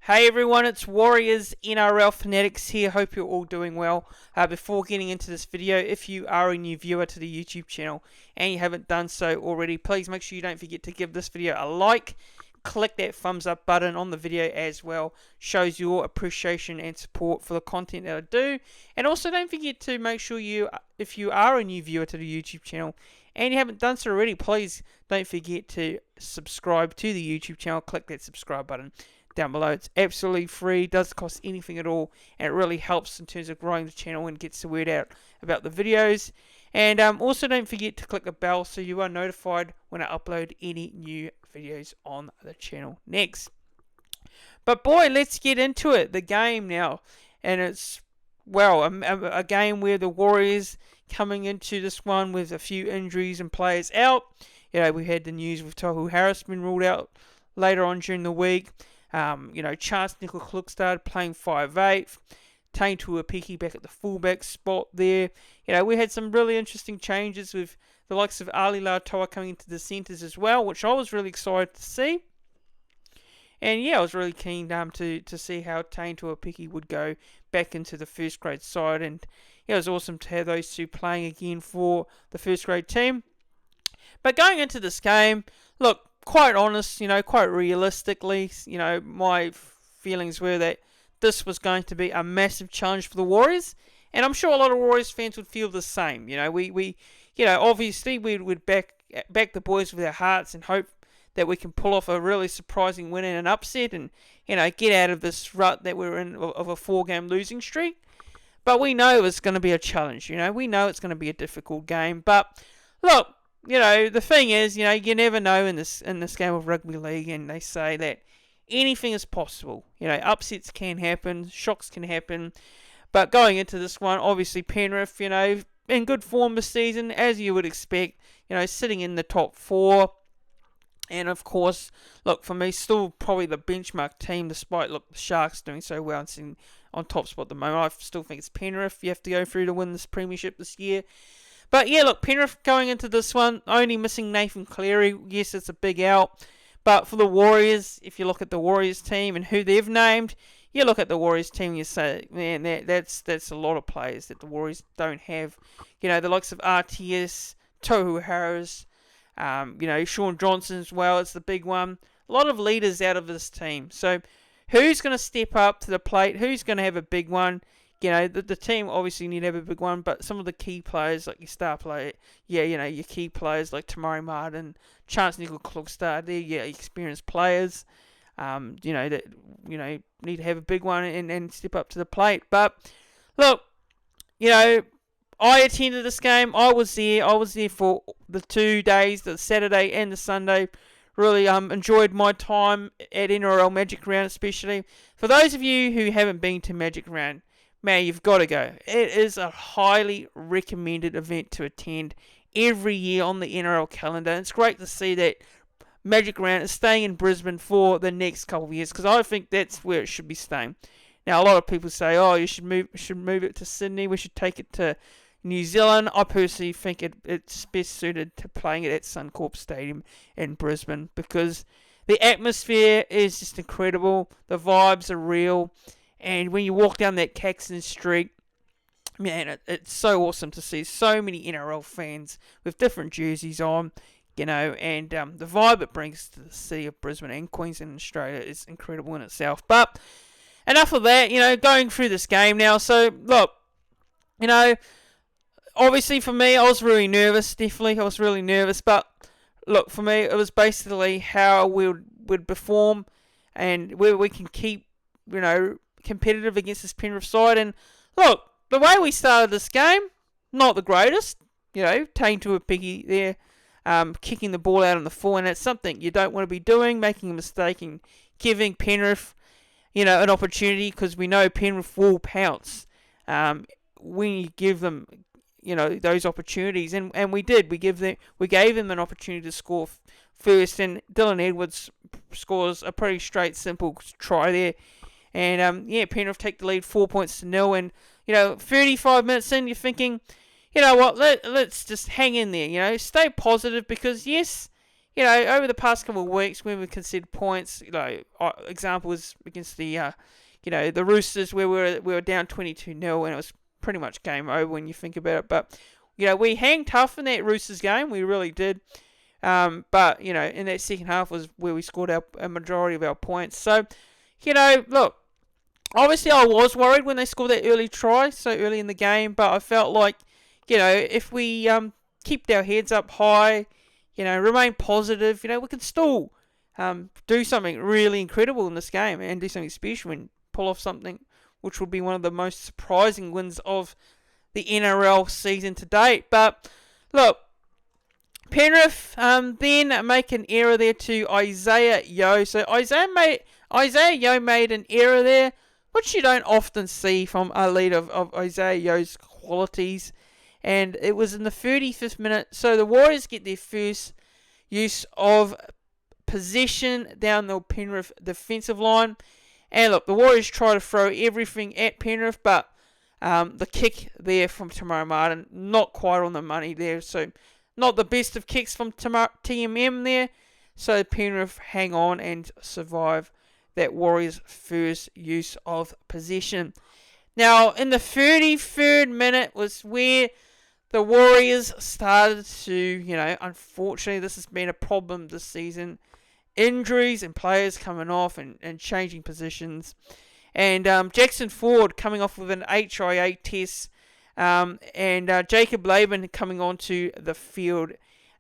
Hey everyone, it's Warriors NRL Fanatics here. Hope you're all doing well. Before getting into this video, if you are a new viewer to the YouTube channel and you haven't done so already, please make sure you don't forget to give this video a like. Click that thumbs up button on the video as well. Shows your appreciation and support for the content that I do. And also don't forget to make sure if you are a new viewer to the YouTube channel and you haven't done so already, please don't forget to subscribe to the YouTube channel. Click that subscribe button down below. It's absolutely free, doesn't cost anything at all, and it really helps in terms of growing the channel and gets the word out about the videos. And also don't forget to click the bell so you are notified when I upload any new videos on the channel next. But boy, let's get into it, the game now. And it's, well, a game where the Warriors coming into this one with a few injuries and players out. You know, we had the news with Tohu Harris been ruled out later on during the week. Chance Nickel-Klugstad playing 5'8", Taine Tuapiki back at the fullback spot there. We had some really interesting changes with the likes of Ali Lautoa coming into the centres as well, which I was really excited to see. And yeah, I was really keen to see how Taine Tuapiki would go back into the first grade side. And yeah, it was awesome to have those two playing again for the first grade team. But going into this game, look, quite honest, quite realistically, my feelings were that this was going to be a massive challenge for the Warriors, and I'm sure a lot of Warriors fans would feel the same. We obviously we would back the boys with our hearts and hope that we can pull off a really surprising win and an upset, and get out of this rut that we're in of a 4-game losing streak. But we know it's going to be a challenge. We know it's going to be a difficult game. But look. The thing is, you never know in this game of rugby league, and they say that anything is possible. Upsets can happen, shocks can happen, but going into this one, obviously Penrith, in good form this season, as you would expect, sitting in the top 4, and of course, look, for me, still probably the benchmark team, despite, the Sharks doing so well and sitting on top spot at the moment. I still think it's Penrith you have to go through to win this premiership this year. But yeah, look, Penrith going into this one, only missing Nathan Cleary. Yes, it's a big out. But for the Warriors, if you look at the Warriors team and who they've named, you look at the Warriors team and you say, man, that's a lot of players that the Warriors don't have. The likes of RTS, Tohu Harris, Sean Johnson as well, it's the big one. A lot of leaders out of this team. So who's going to step up to the plate? Who's going to have a big one? The team obviously need to have a big one, but some of the key players, like your star player, your key players like Tamari Martin, Chance Nickel-Klugstad, they're experienced players, that, need to have a big one and step up to the plate. But, look, I attended this game. I was there for the 2 days, the Saturday and the Sunday. Really enjoyed my time at NRL Magic Round, especially. For those of you who haven't been to Magic Round, man, you've got to go. It is a highly recommended event to attend every year on the NRL calendar. It's great to see that Magic Round is staying in Brisbane for the next couple of years, because I think that's where it should be staying. Now, a lot of people say, oh, you should move it to Sydney. We should take it to New Zealand. I personally think it's best suited to playing it at Suncorp Stadium in Brisbane, because the atmosphere is just incredible. The vibes are real. And when you walk down that Caxton Street, man, it's so awesome to see so many NRL fans with different jerseys on, and the vibe it brings to the city of Brisbane and Queensland, Australia is incredible in itself. But enough of that, going through this game now. So, look, obviously for me, I was really nervous, definitely. I was really nervous, but look, for me, it was basically how we would perform and where we can keep, competitive against this Penrith side. And look, the way we started this game, not the greatest. Taine Tuapiki there, kicking the ball out on the full, and it's something you don't want to be doing, making a mistake and giving Penrith, an opportunity, because we know Penrith will pounce when you give them, those opportunities, and we did. We gave them an opportunity to score first, and Dylan Edwards scores a pretty straight, simple try there. And, Penrith take the lead 4-0. And, 35 minutes in, you're thinking, you know what, let's just hang in there, stay positive, because, yes, over the past couple of weeks when we conceded points, example was against the, the Roosters where we were down 22-0 and it was pretty much game over when you think about it. But, we hang tough in that Roosters game. We really did. But, in that second half was where we scored a majority of our points. So, look, obviously I was worried when they scored that early try so early in the game, but I felt like, if we keep our heads up high, remain positive, we can still do something really incredible in this game and do something special and pull off something which will be one of the most surprising wins of the NRL season to date. But, look, Penrith then make an error there to Isaiah Yeo. So Isaiah Yeo made an error there, which you don't often see from a leader of Isaiah Yeo's qualities. And it was in the 35th minute. So the Warriors get their first use of possession down the Penrith defensive line. And look, the Warriors try to throw everything at Penrith, but the kick there from Tamari Martin, not quite on the money there. So not the best of kicks from TMM there. So Penrith hang on and survive that Warriors' first use of possession. Now, in the 33rd minute was where the Warriors started to, unfortunately, this has been a problem this season. Injuries and players coming off and changing positions. And Jackson Ford coming off with an HIA test. And Jacob Laban coming onto the field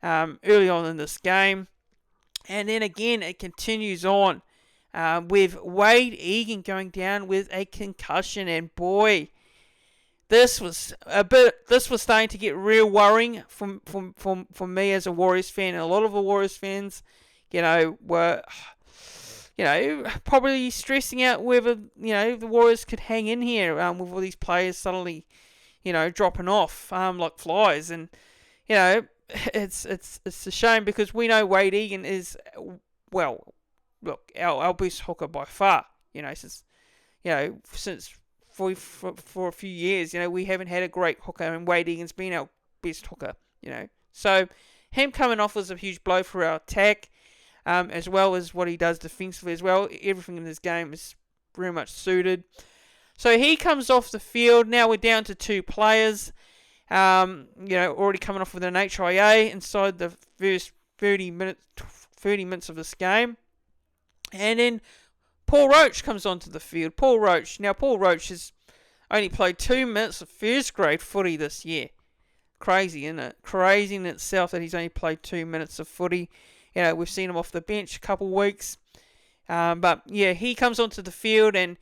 early on in this game. And then again, it continues on with Wade Egan going down with a concussion. And boy, this was starting to get real worrying from me as a Warriors fan. And a lot of the Warriors fans, were, probably stressing out whether, the Warriors could hang in here with all these players suddenly, dropping off like flies. And, it's a shame because we know Wade Egan is, well, look, our best hooker by far, since for a few years, we haven't had a great hooker, and Wade Egan's been our best hooker, So him coming off was a huge blow for our attack, as well as what he does defensively as well. Everything in this game is very much suited. So he comes off the field. Now we're down to 2 players. Already coming off with an HIA inside the first 30 minutes of this game. And then Paul Roach comes onto the field. Paul Roach has only played 2 minutes of first grade footy this year. Crazy, isn't it? Crazy in itself that he's only played 2 minutes of footy. We've seen him off the bench a couple of weeks. But yeah, he comes onto the field and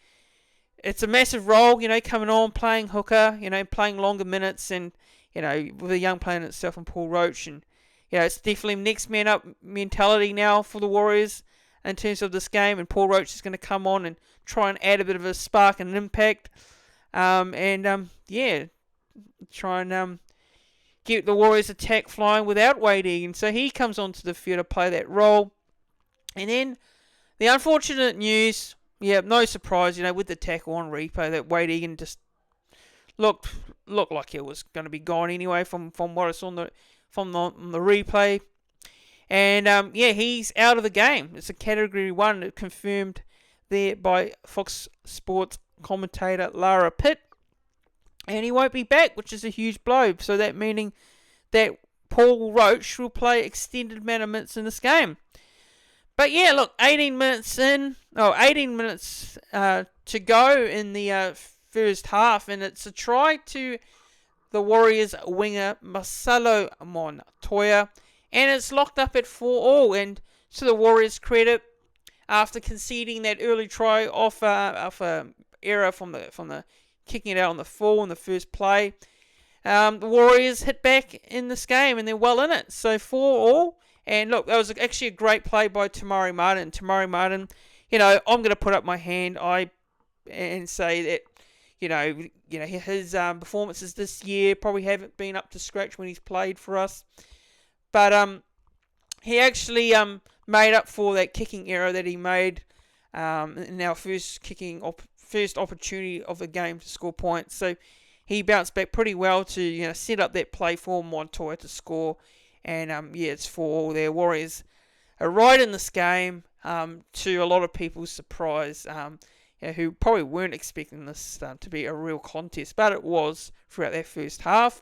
it's a massive role, coming on, playing hooker, playing longer minutes and, with a young player in itself and Paul Roach. And, it's definitely next man up mentality now for the Warriors in terms of this game. And Paul Roach is going to come on and try and add a bit of a spark and an impact. Try and get the Warriors attack flying without Wade Egan. So he comes onto the field to play that role. And then the unfortunate news, no surprise, with the tackle on replay that Wade Egan just looked like it was going to be gone anyway from what I saw on the replay. And he's out of the game. It's a category 1 confirmed there by Fox Sports commentator Lara Pitt. And he won't be back, which is a huge blow. So that meaning that Paul Roach will play extended amount of minutes in this game. But yeah, look, 18 minutes to go in the first half, and it's a try to the Warriors winger Marcelo Montoya, and it's locked up at 4-4. And to the Warriors' credit, after conceding that early try off a error from the kicking it out on the full in the first play, the Warriors hit back in this game and they're well in it. So 4-4. And look, that was actually a great play by Tamari Martin. Tamari Martin, I'm going to put up my hand and say that, his performances this year probably haven't been up to scratch when he's played for us. But he actually made up for that kicking error that he made in our first opportunity of the game to score points. So he bounced back pretty well to set up that play for Montoya to score. And it's 4-4 there. Warriors right in this game, to a lot of people's surprise, who probably weren't expecting this to be a real contest, but it was throughout that first half.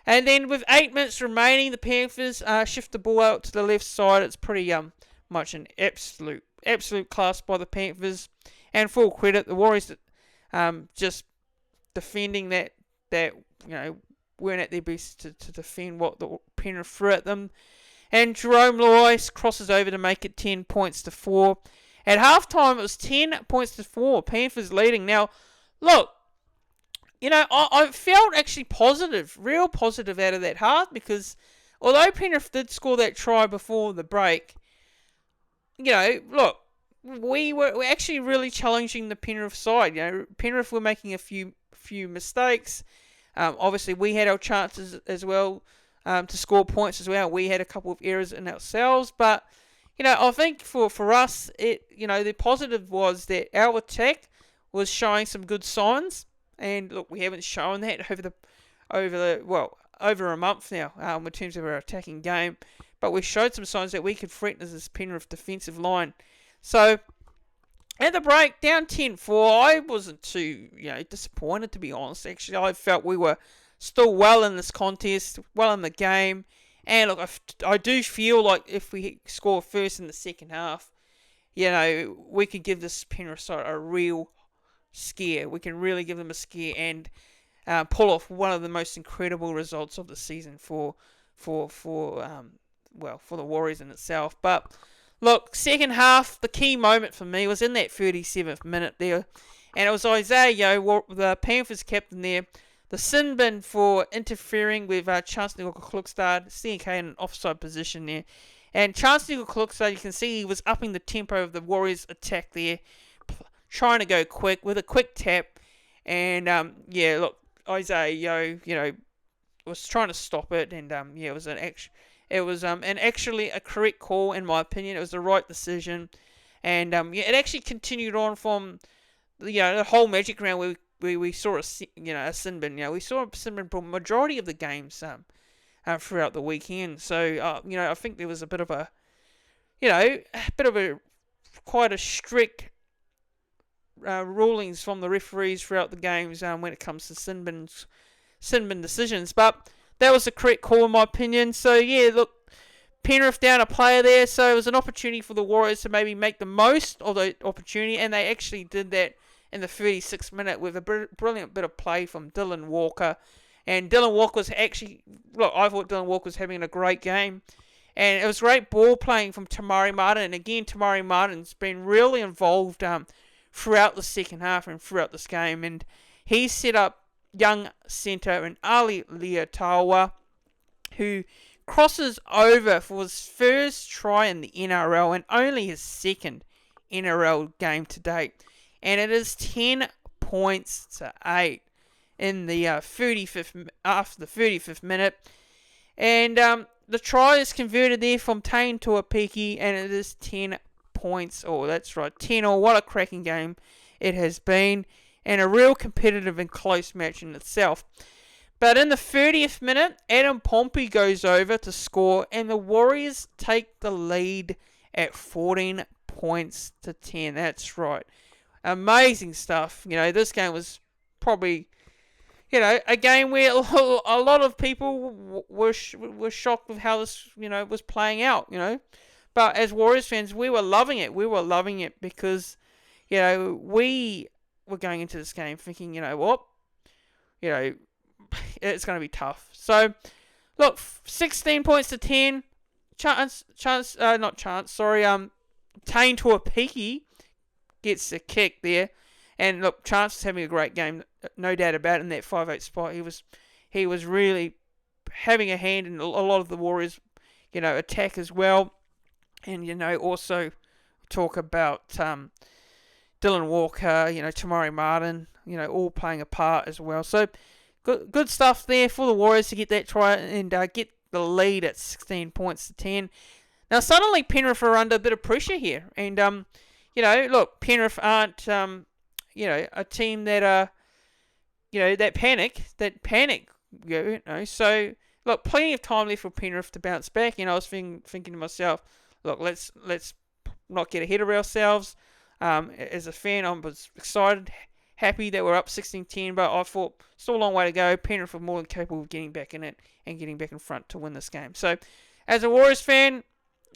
And then with 8 minutes remaining, the Panthers shift the ball out to the left side. It's pretty much an absolute class by the Panthers. And full credit, the Warriors just defending that weren't at their best to defend what the Penrith threw at them. And Jerome Lois crosses over to make it 10 points to 4. At halftime, it was 10 points to 4. Panthers leading. Now, look, I felt actually positive, real positive out of that half, because although Penrith did score that try before the break, look, we're actually really challenging the Penrith side. Penrith were making a few mistakes. Obviously, we had our chances as well to score points as well. We had a couple of errors in ourselves, but I think for us, the positive was that our attack was showing some good signs. And look, we haven't shown that over a month now in terms of our attacking game. But we showed some signs that we could threaten this Penrith defensive line. So, at the break, down 10-4, I wasn't too disappointed, to be honest. Actually, I felt we were still well in this contest, well in the game. And look, I do feel like if we score first in the second half, we could give this Penrith side a real scare. We can really give them a scare and pull off one of the most incredible results of the season for the Warriors in itself. But look, second half, the key moment for me was in that 37th minute there, and it was Isaiah, the Panthers captain there, the sin bin for interfering with Chance Nicoll-Klokstad, CNK in an offside position there. And Chance Nicoll-Klokstad, you can see he was upping the tempo of the Warriors' attack there, trying to go quick with a quick tap. And, look, Isaiah was trying to stop it. And, it was actually a correct call, in my opinion. It was the right decision. And, it actually continued on from, the whole Magic round where we saw a sin bin. We saw a sin bin for the majority of the games throughout the weekend. So, I think there was a bit of quite a strict rulings from the referees throughout the games when it comes to sin bin decisions. But that was the correct call, in my opinion. So, look, Penrith down a player there. So, it was an opportunity for the Warriors to maybe make the most of the opportunity. And they actually did that in the 36th minute with a brilliant bit of play from Dylan Walker. And Dylan Walker was actually, I thought Dylan Walker was having a great game. And it was great ball playing from Tamari Martin. And again, Tamari Martin's been really involved throughout the second half and throughout this game. And he set up young centre and Ali Leotawa, who crosses over for his first try in the NRL and only his second NRL game to date. And it is 10 points to 8 in the 35th after the 35th minute. And the try is converted there from Tane to a Peaky, and it is 10 points. Oh, that's right, 10-all. What a cracking game it has been, and a real competitive and close match in itself. But in the 30th minute, Adam Pompey goes over to score, and the Warriors take the lead at 14 points to 10. That's right. Amazing stuff. This game was probably, a game where a lot of people were shocked with how this, was playing out, But as Warriors fans, we were loving it. We were loving it because, we were going into this game thinking, what? It's going to be tough. So, look, 16 points to 10. Tane to a Peaky gets a kick there. And look, Chance is having a great game, no doubt about it, in that 5'8" spot. He was really having a hand in a lot of the Warriors, attack as well. And, also talk about Dylan Walker, Tamari Martin, all playing a part as well. So, good stuff there for the Warriors to get that try and get the lead at 16 points to 10. Now, suddenly Penrith are under a bit of pressure here. And, look, Penrith aren't, a team that are, that panic. So, look, plenty of time left for Penrith to bounce back. I was thinking to myself, look, let's not get ahead of ourselves. As a fan, I was excited, happy that we're up 16-10, but I thought still a long way to go. Penrith were more than capable of getting back in it and getting back in front to win this game. So, as a Warriors fan,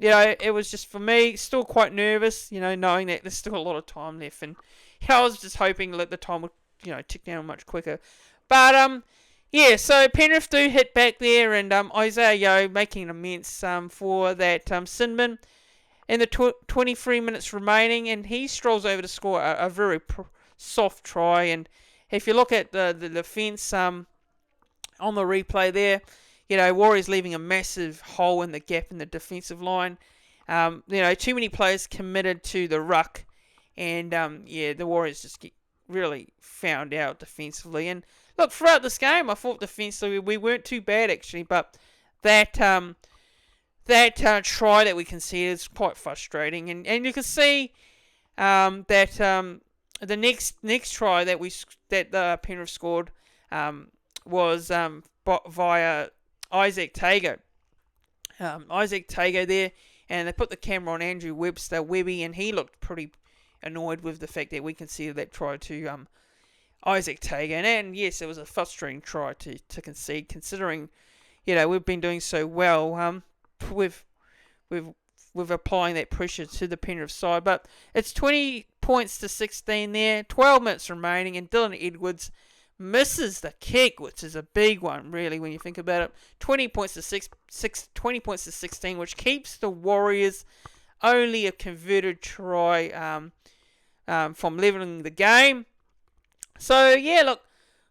it was just, for me, still quite nervous, knowing that there's still a lot of time left. And I was just hoping that the time would, tick down much quicker. But, so Penrith do hit back there, and Isaiah Yeo making amends for that sin bin in the 23 minutes remaining, and he strolls over to score a very soft try. And if you look at the defence on the replay there, Warriors leaving a massive hole in the gap in the defensive line. Too many players committed to the ruck, and the Warriors just get really found out defensively. And look, throughout this game, I thought defensively we weren't too bad actually, but that try that we conceded is quite frustrating, and you can see that the next try that Penrith scored was via Isaac Tago. Isaac Tago there, and they put the camera on Andrew Webby, and he looked pretty annoyed with the fact that we conceded that try to Isaac Tago. And yes, it was a frustrating try to concede, considering we've been doing so well with applying that pressure to the Penrith side. But it's 20 points to 16 there, 12 minutes remaining, and Dylan Edwards misses the kick, which is a big one, really, when you think about it. 20 points to 16, which keeps the Warriors only a converted try from leveling the game. So, look,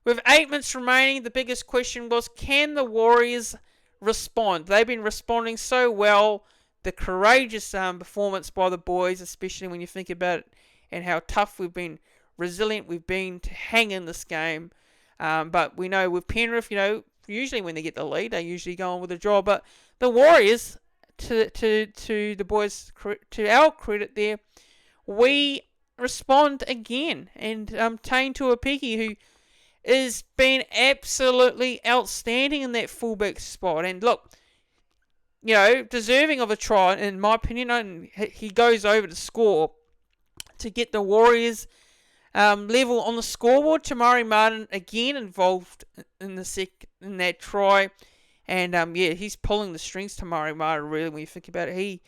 with 8 minutes remaining, the biggest question was, can the Warriors respond? They've been responding so well. The courageous performance by the boys, especially when you think about it, and how tough we've been, resilient we've been to hang in this game. But we know with Penrith, usually when they get the lead, they usually go on with the draw. But the Warriors, to the boys, to our credit there, we respond again. And Tane Tuapiki, who has been absolutely outstanding in that fullback spot. And look, deserving of a try, in my opinion, and he goes over to score to get the Warriors level on the scoreboard. Tamari Martin again involved in that try, and he's pulling the strings. Tamari Martin, really, when you think about it,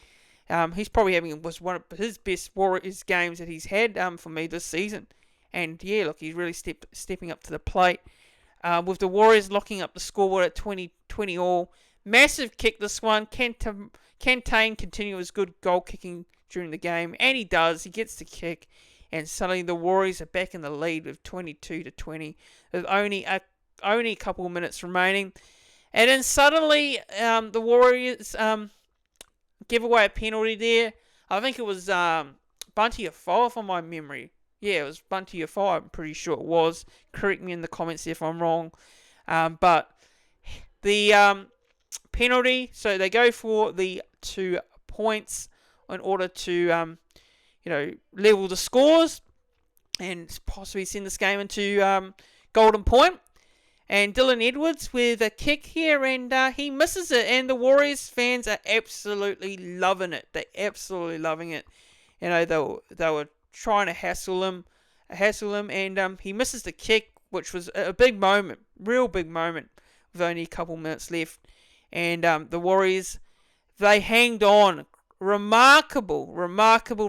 he's probably was one of his best Warriors games that he's had for me this season. And look, he's really stepping up to the plate with the Warriors locking up the scoreboard at 20 all. Massive kick this one. Can Tane continue his good goal kicking during the game? And he does. He gets the kick, and suddenly the Warriors are back in the lead with 22-20, with only a couple of minutes remaining. And then suddenly the Warriors give away a penalty there. I think it was Bunty Afoa from my memory. Yeah, it was Bunty Afoa. I'm pretty sure it was. Correct me in the comments if I'm wrong. But the penalty, so they go for the 2 points in order to level the scores and possibly send this game into golden point. And Dylan Edwards with a kick here, and he misses it. And the Warriors fans are absolutely loving it. They're absolutely loving it. They were trying to hassle him, and he misses the kick, which was a big moment, real big moment, with only a couple minutes left. And the Warriors, they hanged on. Remarkable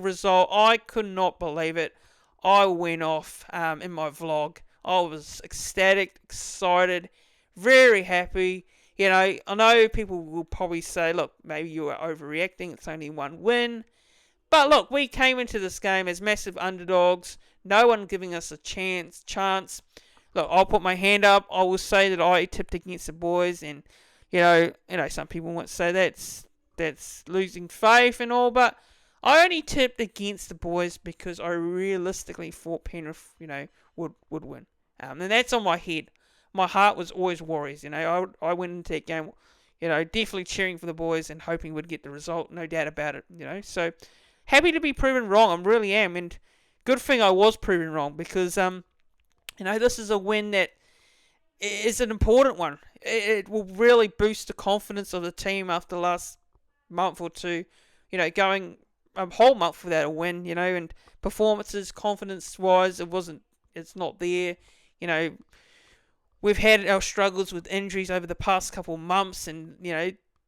result. I could not believe it. I went off in my vlog. I was ecstatic, excited, very happy. I know people will probably say, look, maybe you are overreacting. It's only one win. But look, we came into this game as massive underdogs. No one giving us a chance. Look, I'll put my hand up. I will say that I tipped against the boys, and some people might say that's losing faith and all, but I only tipped against the boys because I realistically thought Penrith, would win. And that's on my head. My heart was always Warriors. I went into that game, definitely cheering for the boys and hoping we'd get the result. No doubt about it. So happy to be proven wrong. I really am, and good thing I was proven wrong because this is a win that is an important one. It will really boost the confidence of the team after the last month or two. going a whole month without a win, and performances, confidence-wise, it's not there. We've had our struggles with injuries over the past couple of months, and,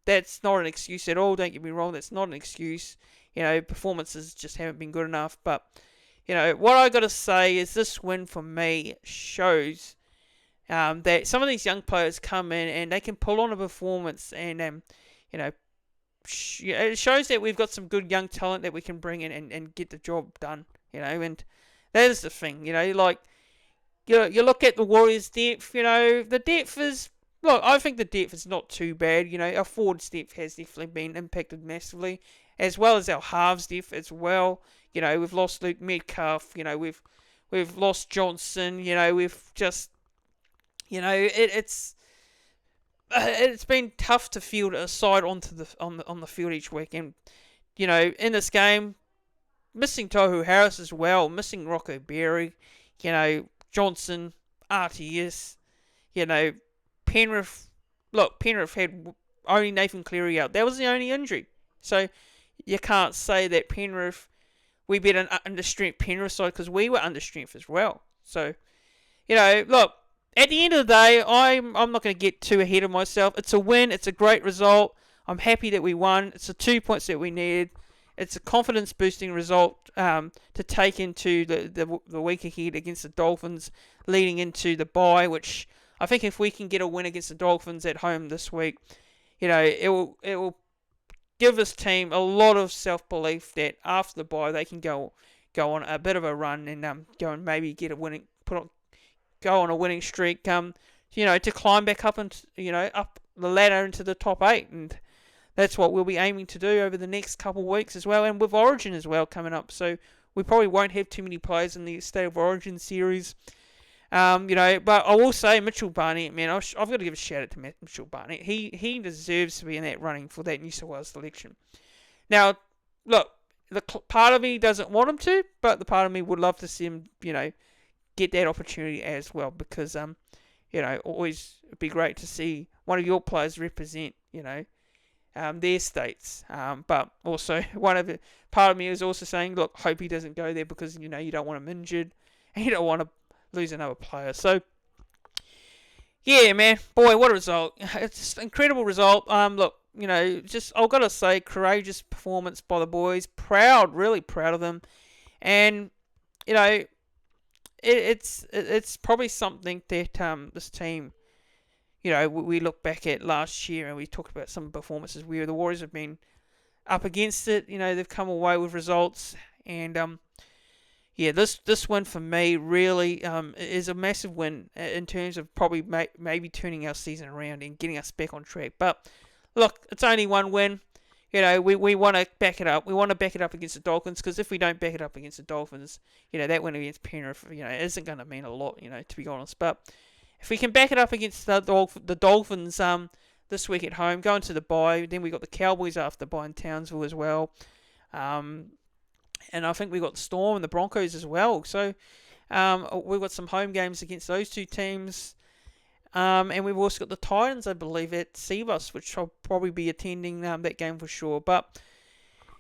that's not an excuse at all. Don't get me wrong, that's not an excuse. Performances just haven't been good enough. But, what I got to say is this win for me shows that some of these young players come in and they can pull on a performance, and, it shows that we've got some good young talent that we can bring in and get the job done, and that is the thing, like, you look at the Warriors' depth, the depth is, look, I think the depth is not too bad, our forwards' depth has definitely been impacted massively, as well as our halves' depth as well. We've lost Luke Metcalf, we've lost Johnson, we've just, it's been tough to field a side on the field each week, and in this game, missing Tohu Harris as well, missing Rocco Berry, Johnson, RTS, Penrith. Look, Penrith had only Nathan Cleary out. That was the only injury, so you can't say that Penrith, we beat an under-strength Penrith side, because we were under-strength as well. So, look, at the end of the day, I'm not going to get too ahead of myself. It's a win. It's a great result. I'm happy that we won. It's the 2 points that we needed. It's a confidence-boosting result to take into the week ahead against the Dolphins, leading into the bye, which I think if we can get a win against the Dolphins at home this week, it will give this team a lot of self-belief that after the bye they can go on a bit of a run and go and maybe get a winning go on a winning streak, to climb back up and up the ladder into the top 8, and that's what we'll be aiming to do over the next couple of weeks as well, and with Origin as well coming up. So we probably won't have too many players in the State of Origin series, but I will say Mitchell Barnett, man, I've got to give a shout out to Mitchell Barnett. He deserves to be in that running for that New South Wales selection. Now, look, the part of me doesn't want him to, but the part of me would love to see him, get that opportunity as well, because always it'd be great to see one of your players represent their states, but also part of me is also saying, look, hope he doesn't go there, because you don't want him injured and you don't want to lose another player. So yeah, man, boy, what a result. It's an incredible result. Look, just I've got to say, courageous performance by the boys. Really proud of them, and it's probably something that this team, we look back at last year and we talked about some performances where the Warriors have been up against it. They've come away with results, and this win for me really is a massive win in terms of probably maybe turning our season around and getting us back on track. But look, it's only one win. We want to back it up. We want to back it up against the Dolphins, because if we don't back it up against the Dolphins, that win against Penrith, isn't going to mean a lot, to be honest. But if we can back it up against the Dolphins this week at home, going to the bye, then we got the Cowboys after the bye in Townsville as well. And I think we got the Storm and the Broncos as well. So we've got some home games against those two teams. And we've also got the Titans, I believe, at Seabus, which I'll probably be attending that game for sure. But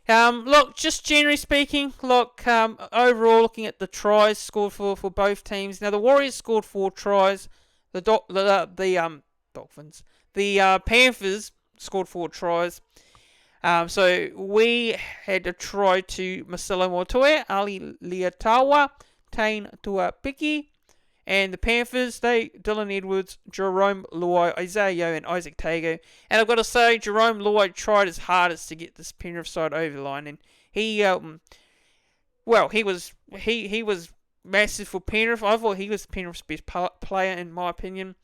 look, just generally speaking, overall looking at the tries scored for both teams. Now the Warriors scored 4 tries. The Dolphins, the Panthers scored 4 tries. So we had a try to Marcelo Montoya, Ali Liatawa, Tain Tuapiki. And the Panthers, Dylan Edwards, Jerome Luai, Isaiah Yeo, and Isaac Tago. And I've got to say, Jerome Luai tried his hardest to get this Penrith side over the line, and he was massive for Penrith. I thought he was Penrith's best player in my opinion.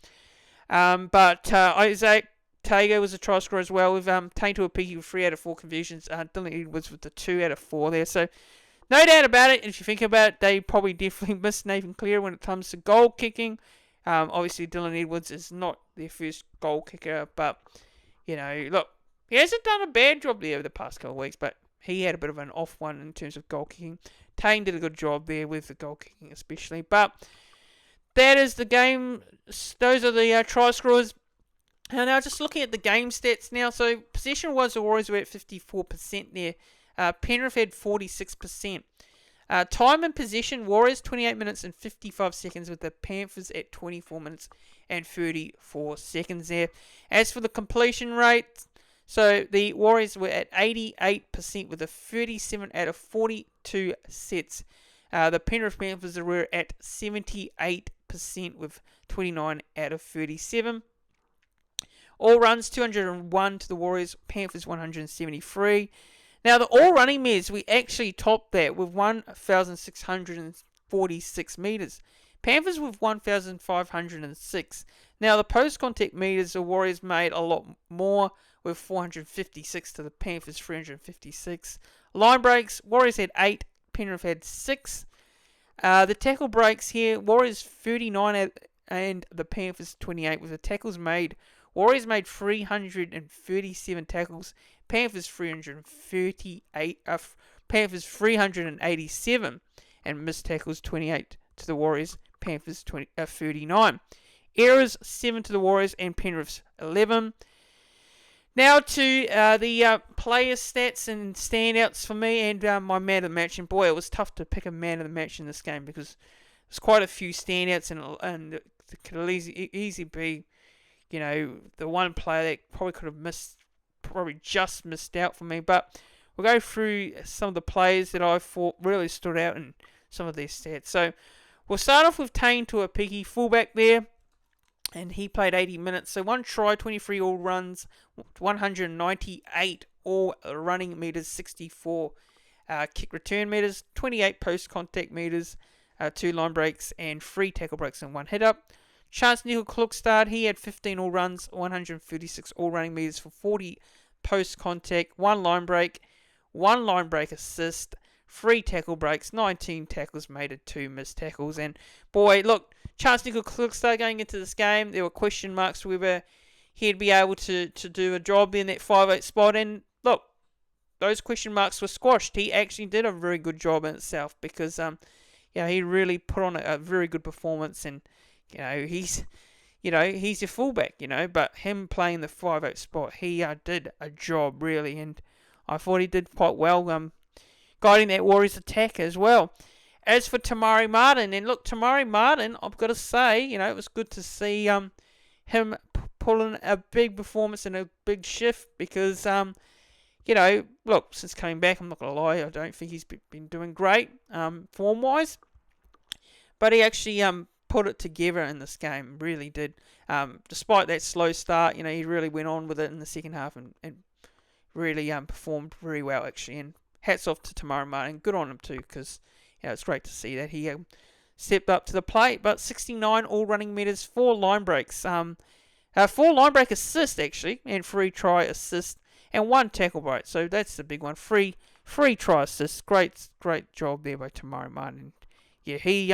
But Isaac Tago was a try scorer as well, with Tain Tuapiki with 3 out of 4 conversions. Dylan Edwards with the 2 out of 4 there. So no doubt about it. If you think about it, they probably definitely missed Nathan Cleary when it comes to goal kicking. Obviously, Dylan Edwards is not their first goal kicker, but, look, he hasn't done a bad job there over the past couple of weeks, but he had a bit of an off one in terms of goal kicking. Tain did a good job there with the goal kicking especially, but that is the game. Those are the try scorers. Now, just looking at the game stats now. So, possession-wise, the Warriors were at 54% there. Penrith had 46%. Time in possession, Warriors 28 minutes and 55 seconds, with the Panthers at 24 minutes and 34 seconds there. As for the completion rate, so the Warriors were at 88% with a 37 out of 42 sets. The Penrith Panthers were at 78% with 29 out of 37. All runs 201 to the Warriors, Panthers 173. Now, the all-running meters, we actually topped that with 1,646 metres. Panthers with 1,506. Now, the post-contact meters, the Warriors made a lot more with 456 to the Panthers 356. Line breaks, Warriors had 8, Penrith had 6. The tackle breaks here, Warriors 39 and the Panthers 28 with the tackles made. Warriors made 337 tackles, Panthers 387, and missed tackles 28 to the Warriors, Panthers 39. Errors 7 to the Warriors and Penrith's 11. Now to the player stats and standouts for me and my man of the match. And boy, it was tough to pick a man of the match in this game because there's quite a few standouts and it could easily be, the one player that probably could have just missed out for me. But we'll go through some of the players that I thought really stood out in some of their stats. So we'll start off with Tane Tuapiki, fullback there, and he played 80 minutes. So 1 try, 23 all runs, 198 all running meters, 64 kick return meters, 28 post contact meters, 2 line breaks, and 3 tackle breaks and 1 hit up. Chance Nickel-Klokstad, he had 15 all runs, 136 all running meters for 40 post contact, 1 line break assist, 3 tackle breaks, 19 tackles made and 2 missed tackles. And boy, look, Chance Nickel-Klokstad going into this game, there were question marks whether he'd be able to do a job in that 5'8" spot. And look, those question marks were squashed. He actually did a very good job in itself because he really put on a very good performance. And he's your fullback, but him playing the 5'8" spot, he did a job really, and I thought he did quite well, guiding that Warriors attack as well. As for Tamari Martin, and look, Tamari Martin, I've got to say, it was good to see him pulling a big performance and a big shift because, look, since coming back, I'm not going to lie, I don't think he's been doing great form-wise, but he actually put it together in this game, really did. Despite that slow start, he really went on with it in the second half and really performed very well, actually. And hats off to Tamari Martin. Good on him, too, because it's great to see that he stepped up to the plate. But 69 all-running meters, 4 line breaks. 4 line break assists, actually, and 3 try assists, and 1 tackle break. So that's the big one. 3 try assists. Great job there by Tamari Martin. Yeah, he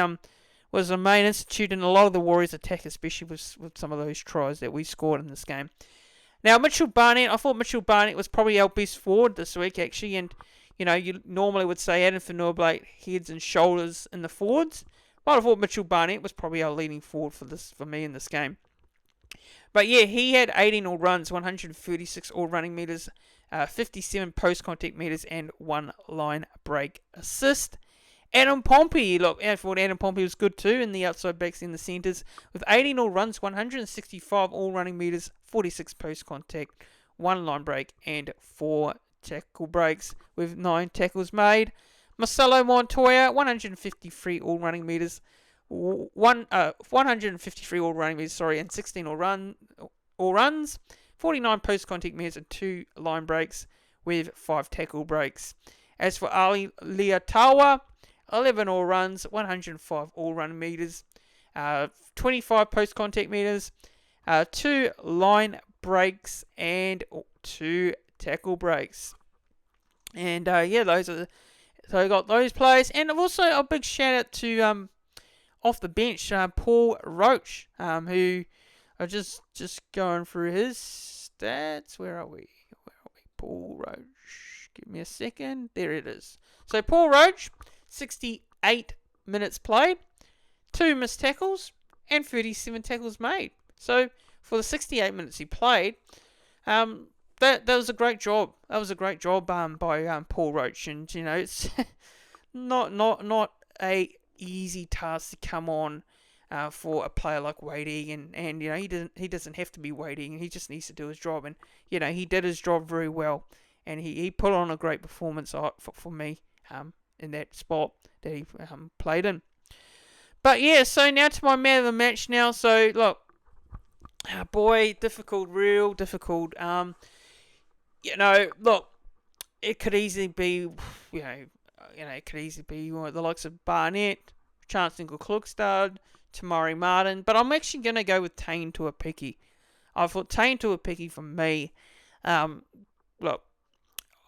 was the main institute in a lot of the Warriors attack, especially with some of those tries that we scored in this game. Now, Mitchell Barnett, I thought Mitchell Barnett was probably our best forward this week, actually, and, you normally would say Adam Fanua heads and shoulders in the forwards, but I thought Mitchell Barnett was probably our leading forward for me in this game. But yeah, he had 18 all runs, 136 all running meters, 57 post-contact meters, and 1 line break assist. Adam Pompey, look, I thought Adam Pompey was good too in the outside backs in the centres with 18 all runs, 165 all running meters, 46 post contact, 1 line break, and 4 tackle breaks with 9 tackles made. Marcelo Montoya, 153 all running meters, 153 all running meters, and 16 all runs, 49 post contact meters, and 2 line breaks with 5 tackle breaks. As for Ali Liatawa, 11 all runs, 105 all run meters, 25 post contact meters, 2 line breaks, and 2 tackle breaks. And those are so I got those players, and also a big shout out to off the bench Paul Roach, who are just going through his stats. Where are we? Paul Roach. Give me a second. There it is. So Paul Roach, 68 minutes played, 2 missed tackles, and 37 tackles made. So for the 68 minutes he played, that was a great job. That was a great job by Paul Roach, and it's not a easy task to come on for a player like Wadey, and he doesn't have to be Wadey, he just needs to do his job, and he did his job very well, and he put on a great performance for me in that spot that he played in. But yeah, so now to my man of the match now. So look, boy, real difficult. Look, it could easily be, it could easily be the likes of Barnett, Chancellor Klugstad, Tamari Martin, but I'm actually going to go with Tane Tuapiki. I thought Tane Tuapiki for me, look,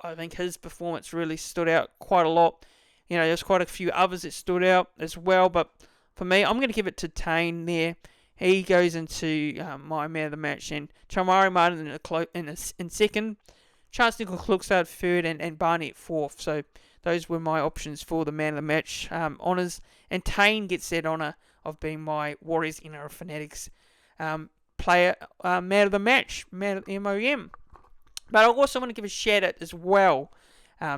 I think his performance really stood out quite a lot. There's quite a few others that stood out as well, but for me, I'm going to give it to Tane there. He goes into my man of the match, and Tamari Martin in second, Chancellor Klugstad third, and Barnett fourth. So those were my options for the man of the match honours, and Tane gets that honour of being my Warriors NRL Fanatics player man of the match, man of MOM. But I also want to give a shout out as well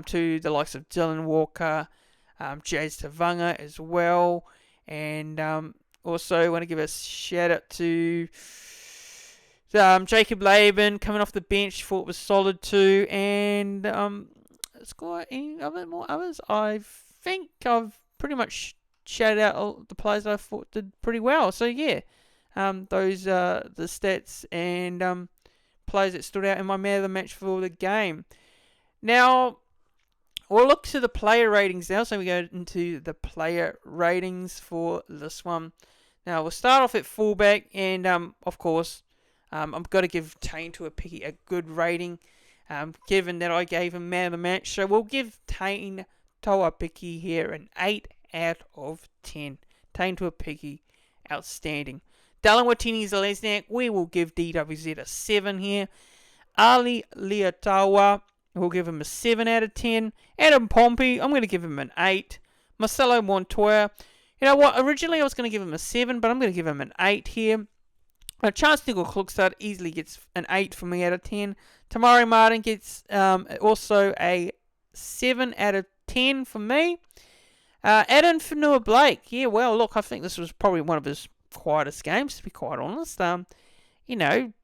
to the likes of Dylan Walker, Jazz Tavanga as well, and also want to give a shout out to Jacob Laban coming off the bench, thought was solid too, and it's got any more others. I think I've pretty much shouted out all the players I thought did pretty well. So yeah, those are the stats and players that stood out in my man of the match for the game. Now we'll look to the player ratings now. So we go into the player ratings for this one. Now we'll start off at fullback, and of course, I've got to give Tane Tuapiki a good rating, given that I gave him man of the match. So we'll give Tane Tuapiki here an 8 out of 10. Tane Tuapiki, outstanding. Dallin Watini-Zelezniak, we will give DWZ a 7 here. Ali Leotawa, we'll give him a 7 out of 10. Adam Pompey, I'm going to give him an 8. Marcelo Montoya, you know what, originally I was going to give him a 7, but I'm going to give him an 8 here. Chancellor Klugstad easily gets an 8 for me out of 10. Tamari Martin gets also a 7 out of 10 for me. Adam Fanua-Blake, yeah, well, look, I think this was probably one of his quietest games, to be quite honest. Don't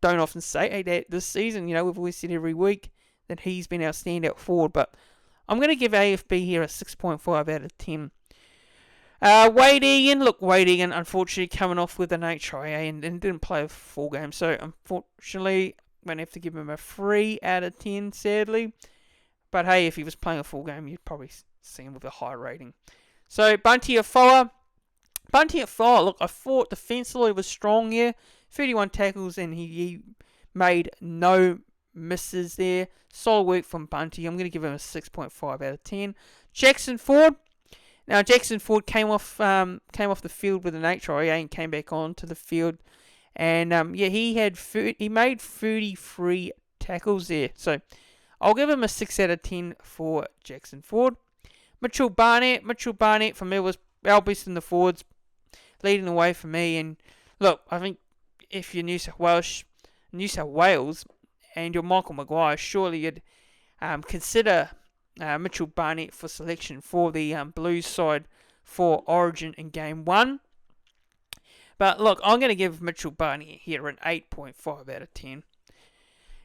often say that this season. We've always said every week that he's been our standout forward, but I'm going to give AFB here a 6.5 out of 10. Wade Egan, unfortunately, coming off with an HIA and didn't play a full game, so unfortunately, I'm going to have to give him a 3 out of 10, sadly. But hey, if he was playing a full game, you'd probably see him with a high rating. So, Bunty Afoa, look, I thought defensively was strong here. 31 tackles, and he made no misses there. Solid work from Bunty. I'm going to give him a 6.5 out of 10. Jackson Ford. Now, Jackson Ford came off the field with an HIA and came back onto the field. And, he made 33 tackles there. So, I'll give him a 6 out of 10 for Jackson Ford. Mitchell Barnett for me was our best in the forwards, leading the way for me. And look, I think if you're New South Wales and you're Michael Maguire, surely you'd consider Mitchell Barnett for selection for the Blues side for Origin in Game 1. But look, I'm going to give Mitchell Barnett here an 8.5 out of 10.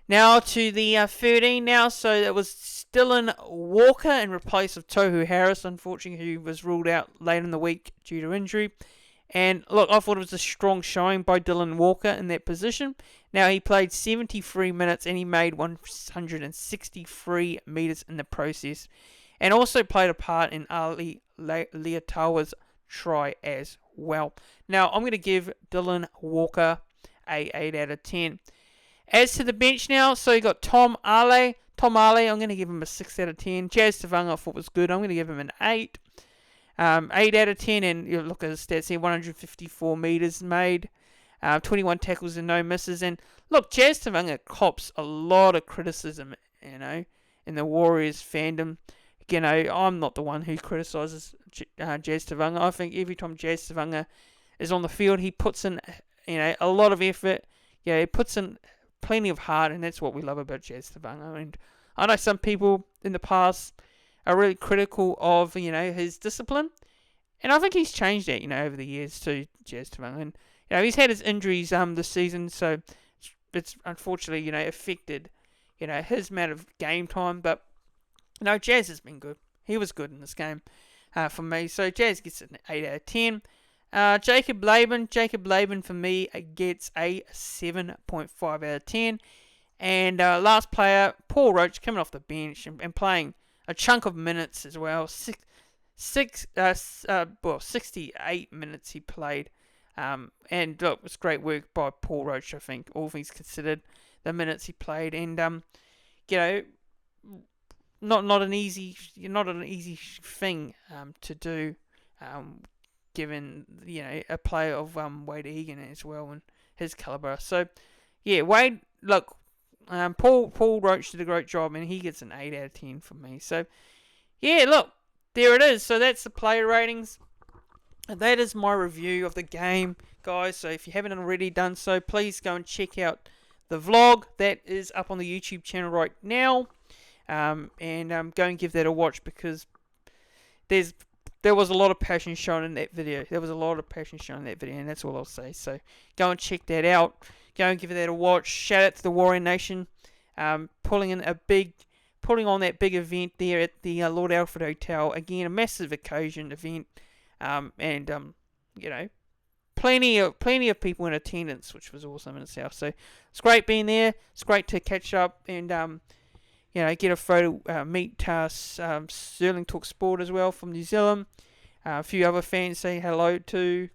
Now to the 13 now, so it was Dylan Walker in replace of Tohu Harris, unfortunately, who was ruled out late in the week due to injury. And look, I thought it was a strong showing by Dylan Walker in that position. Now, he played 73 minutes and he made 163 metres in the process. And also played a part in Ali Leotawa's try as well. Now, I'm going to give Dylan Walker a 8 out of 10. As to the bench now, so you got Tom Ale. I'm going to give him a 6 out of 10. Jazz Tavanga I thought was good. I'm going to give him an 8. 8 out of 10, and you look at the stats here, 154 metres made, 21 tackles and no misses. And look, Jazz Tavanga cops a lot of criticism, in the Warriors fandom. I'm not the one who criticises Jazz Tavanga. I think every time Jazz Tavanga is on the field, he puts in, a lot of effort, yeah, he puts in plenty of heart, and that's what we love about Jazz Tavanga. And I know some people in the past are really critical of, his discipline, and I think he's changed that, over the years to Jazz Tavanga. And he's had his injuries this season, so it's unfortunately affected his amount of game time. But Jazz has been good. He was good in this game for me. So Jazz gets an 8 out of 10. Jacob Laban for me gets a 7.5 out of 10. And last player, Paul Roach, coming off the bench and playing a chunk of minutes as well. 68 minutes he played. And look, it was great work by Paul Roach, I think, all things considered, the minutes he played. And not an easy thing to do, given a player of Wade Egan as well and his caliber. So yeah, Wade, look, Paul Roach did a great job, and he gets an 8 out of 10 from me. So yeah, look, there it is. So that's the player ratings. And that is my review of the game, guys. So if you haven't already done so, please go and check out the vlog that is up on the YouTube channel right now. And go and give that a watch, because there was a lot of passion shown in that video. And that's all I'll say. So go and check that out. Go and give that a watch. Shout out to the Warrior Nation, pulling on that big event there at the Lord Alfred Hotel. Again, a massive occasion event, plenty of people in attendance, which was awesome in itself. So it's great being there. It's great to catch up and get a photo, meet Sterling Talk Sport as well from New Zealand. A few other fans say hello to,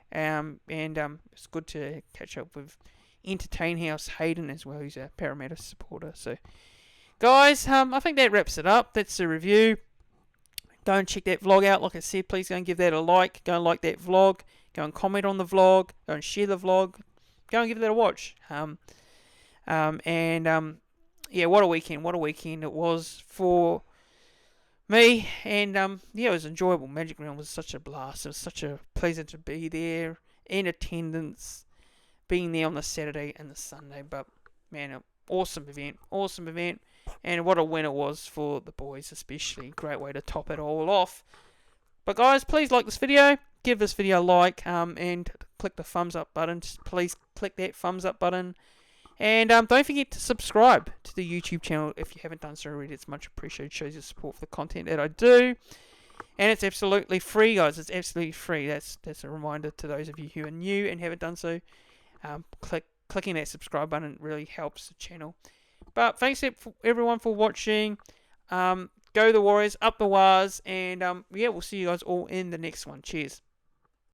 and it's good to catch up with Entertain House Hayden as well. He's a Parramatta supporter. So, guys, I think that wraps it up. That's the review. Go and check that vlog out. Like I said, please go and give that a like. Go and like that vlog. Go and comment on the vlog. Go and share the vlog. Go and give that a watch. Yeah, what a weekend it was for me. And it was enjoyable. Magic Round was such a blast. It was such a pleasure to be there in attendance, being there on the Saturday and the Sunday. But man, an awesome event. And what a win it was for the boys, especially. Great way to top it all off. But guys, please like this video. Give this video a like, and click the thumbs up button. Just please click that thumbs up button. And don't forget to subscribe to the YouTube channel if you haven't done so already. It's much appreciated. It shows your support for the content that I do. And it's absolutely free, guys. It's absolutely free. That's a reminder to those of you who are new and haven't done so. Clicking that subscribe button really helps the channel. But thanks everyone for watching. Go the Warriors, up the Wars. And we'll see you guys all in the next one. Cheers.